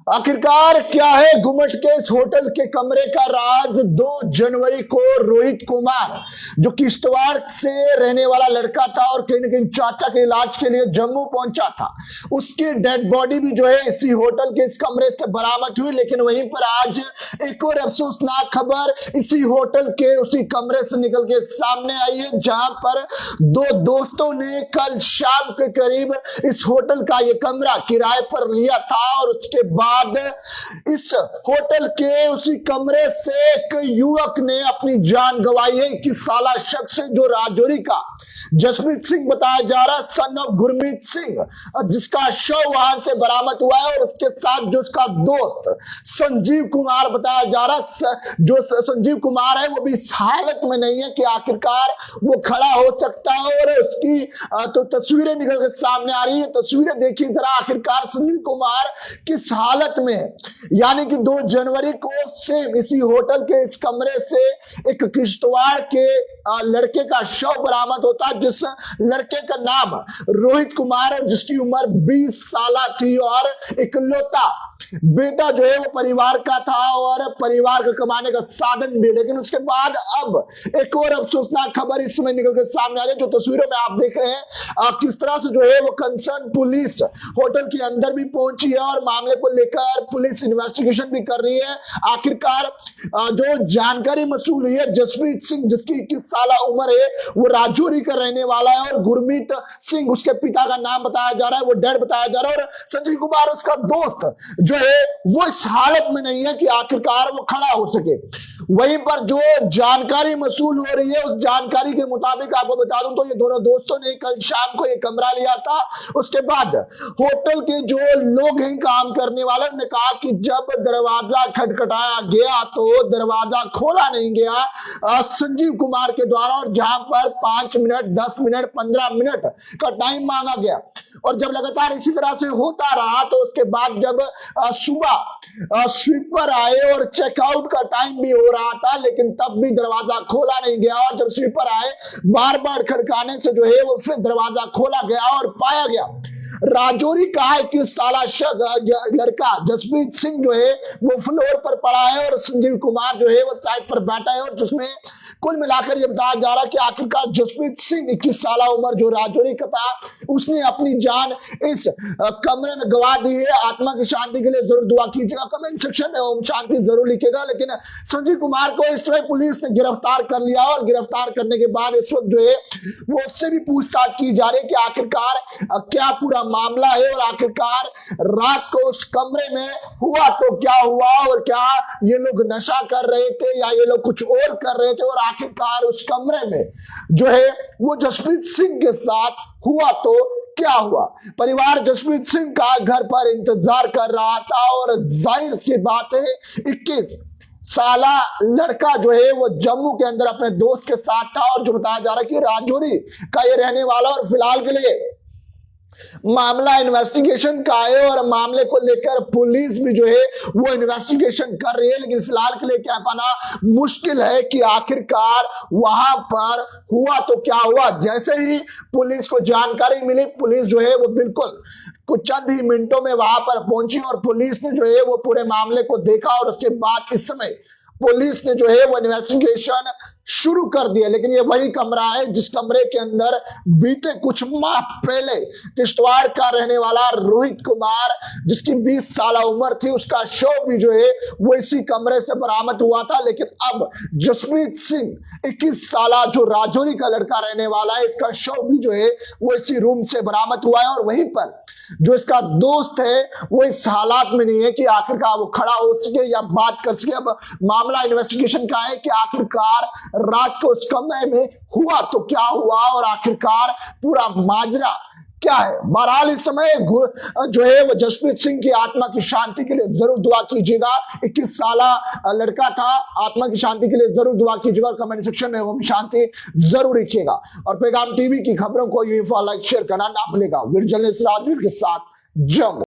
आखिरकार क्या है गुमट के इस होटल के कमरे का राज। 2 जनवरी को रोहित कुमार जो किश्तवाड़ से रहने वाला लड़का था और कहीं ना कहीं चाचा के इलाज के लिए जम्मू पहुंचा था, उसकी डेड बॉडी भी जो है इसी होटल के इस कमरे से बरामद हुई। लेकिन वहीं पर आज एक और अफसोसनाक खबर इसी होटल के उसी कमरे से निकल के सामने आई है, जहां पर 2 दोस्तों ने कल शाम के करीब इस होटल का ये कमरा किराए पर लिया था और उसके बाद इस होटल के उसी कमरे से एक युवक ने अपनी जान गंवाई है। 21 साल शख्स जो राजौरी का जसप्रीत सिंह बताया जा रहा है, सन ऑफ गुरमीत सिंह, जिसका शव वहां से बरामद हुआ है और उसके साथ जो उसका दोस्त संजीव कुमार बताया जा रहा है, जो संजीव कुमार है वो भी इस हालत में नहीं है कि आखिरकार वो खड़ा हो सकता है। और उसकी तो तस्वीरें निकल के सामने आ रही है। तस्वीरें देखिए जरा, आखिरकार संजीव कुमार किस हालत में, यानी कि 2 जनवरी को सेम इसी होटल के इस कमरे से एक किश्तवाड़ के लड़के का शव बरामद होता है, जिस लड़के का नाम रोहित कुमार है, जिसकी उम्र 20 साल थी और इकलौता बेटा जो है वो परिवार का था और परिवार का कमाने का साधन भी। लेकिन उसके बाद अब एक और अफसोसनाक खबर इस समय निकल के सामने आ रही है, जो तस्वीरों में आप देख रहे हैं किस तरह से जो है वो कंसर्न पुलिस होटल के अंदर भी पहुंची है और मामले को लेकर पुलिस इन्वेस्टिगेशन भी कर रही है। आखिरकार जो जानकारी मसूल हुई है, जसप्रीत सिंह जिसकी 21 साल उम्र है, वो राजौरी का रहने वाला है और गुरमीत सिंह उसके पिता का नाम बताया जा रहा है, वो डेड बताया जा रहा है और संजीव कुमार उसका दोस्त जो है वो इस हालत में नहीं है कि आखिरकार वो खड़ा हो सके। वहीं पर जो जानकारी मसूल हो रही है, उस जानकारी के मुताबिक आपको बता दूं तो ये दोनों दोस्तों ने कल शाम को ये कमरा लिया था। उसके बाद होटल के जो लोग हैं काम करने वाले, उन्होंने कहा कि जब दरवाजा खटखटाया गया तो दरवाजा खोला नहीं गया संजीव कुमार के द्वारा, और जहां पर 5 मिनट 10 मिनट 15 मिनट का टाइम मांगा गया और जब लगातार इसी तरह से होता रहा तो उसके बाद जब सुबह स्वीपर आए और चेकआउट का टाइम भी हो रहा था, लेकिन तब भी दरवाजा खोला नहीं गया और जब स्वीपर आए बार बार खड़काने से जो है वो फिर दरवाजा खोला गया और पाया गया राजौरी का 21 साल लड़का जसप्रीत सिंह जो है वो फ्लोर पर पड़ा है और संजीव कुमार जो है वो साइड पर बैठा है। और जिसमें कुल मिलाकर ये बताया जा रहा है कि आखिरकार जसप्रीत सिंह 21 साल उम्र जो राजौरी का था, उसने अपनी जान इस कमरे में गवा दी है। आत्मा की शांति के लिए जरूर दुआ कीजिएगा, कमेंट सेक्शन में ओम शांति जरूर लिखेगा। लेकिन संजीव कुमार को इस समय पुलिस ने गिरफ्तार कर लिया और गिरफ्तार करने के बाद इस वक्त जो है वो उससे भी पूछताछ की जा रही है कि आखिरकार क्या पूरा मामला है और आखिरकार रात को उस कमरे में हुआ तो क्या हुआ और क्या ये लोग नशा कर रहे थे या ये लोग कुछ और कर रहे थे, और आखिरकार उस कमरे में जो है वो जसप्रीत सिंह के साथ हुआ तो क्या हुआ। परिवार जसप्रीत सिंह का घर पर इंतजार कर रहा था और जाहिर सी बात है 21 साला लड़का जो है वो जम्मू के अंदर अपने दोस्त के साथ था और जो बताया जा रहा है कि राजौरी का ये रहने वाला, और फिलहाल के लिए मामला इन्वेस्टिगेशन का है और मामले को लेकर पुलिस भी जो है वो इन्वेस्टिगेशन कर रही है। लेकिन फिलहाल के लिए कह पाना मुश्किल है कि आखिरकार वहां पर हुआ तो क्या हुआ। जैसे ही पुलिस को जानकारी मिली, पुलिस जो है वो बिल्कुल कुछ चंद ही मिनटों में वहां पर पहुंची और पुलिस ने जो है वो पूरे मामले को देखा और उसके बाद इस समय पुलिस ने जो है वो इन्वेस्टिगेशन शुरू कर दिया। लेकिन ये वही कमरा है जिस कमरे के अंदर बीते कुछ माह पहले किश्तवाड़ का रहने वाला रोहित कुमार जिसकी 20 साल उम्र थी, उसका शव भी जो है वो इसी कमरे से बरामद हुआ था। लेकिन अब जसप्रीत सिंह 21 साल जो राजौरी का लड़का रहने वाला है, इसका शव भी जो है वो इसी रूम से बरामद हुआ है और वहीं पर जो इसका दोस्त है वो इस हालात में नहीं है कि आखिरकार वो खड़ा हो सके या बात कर सके। अब मामला इन्वेस्टिगेशन का है कि आखिरकार रात को उस कमरे में हुआ तो क्या हुआ और आखिरकार पूरा माजरा क्या है। बहरहाल इस समय जो है वो जसप्रीत सिंह की आत्मा की शांति के लिए जरूर दुआ कीजिएगा। 21 साल लड़का था, आत्मा की शांति के लिए जरूर दुआ कीजिएगा और कमेंट सेक्शन में ओम शांति जरूर लिखिएगा। और पैगाम टीवी की खबरों को यूं लाइक शेयर करना ना भूलेगा। वीर जर्नलिस्ट राजवीर के साथ जम्मू।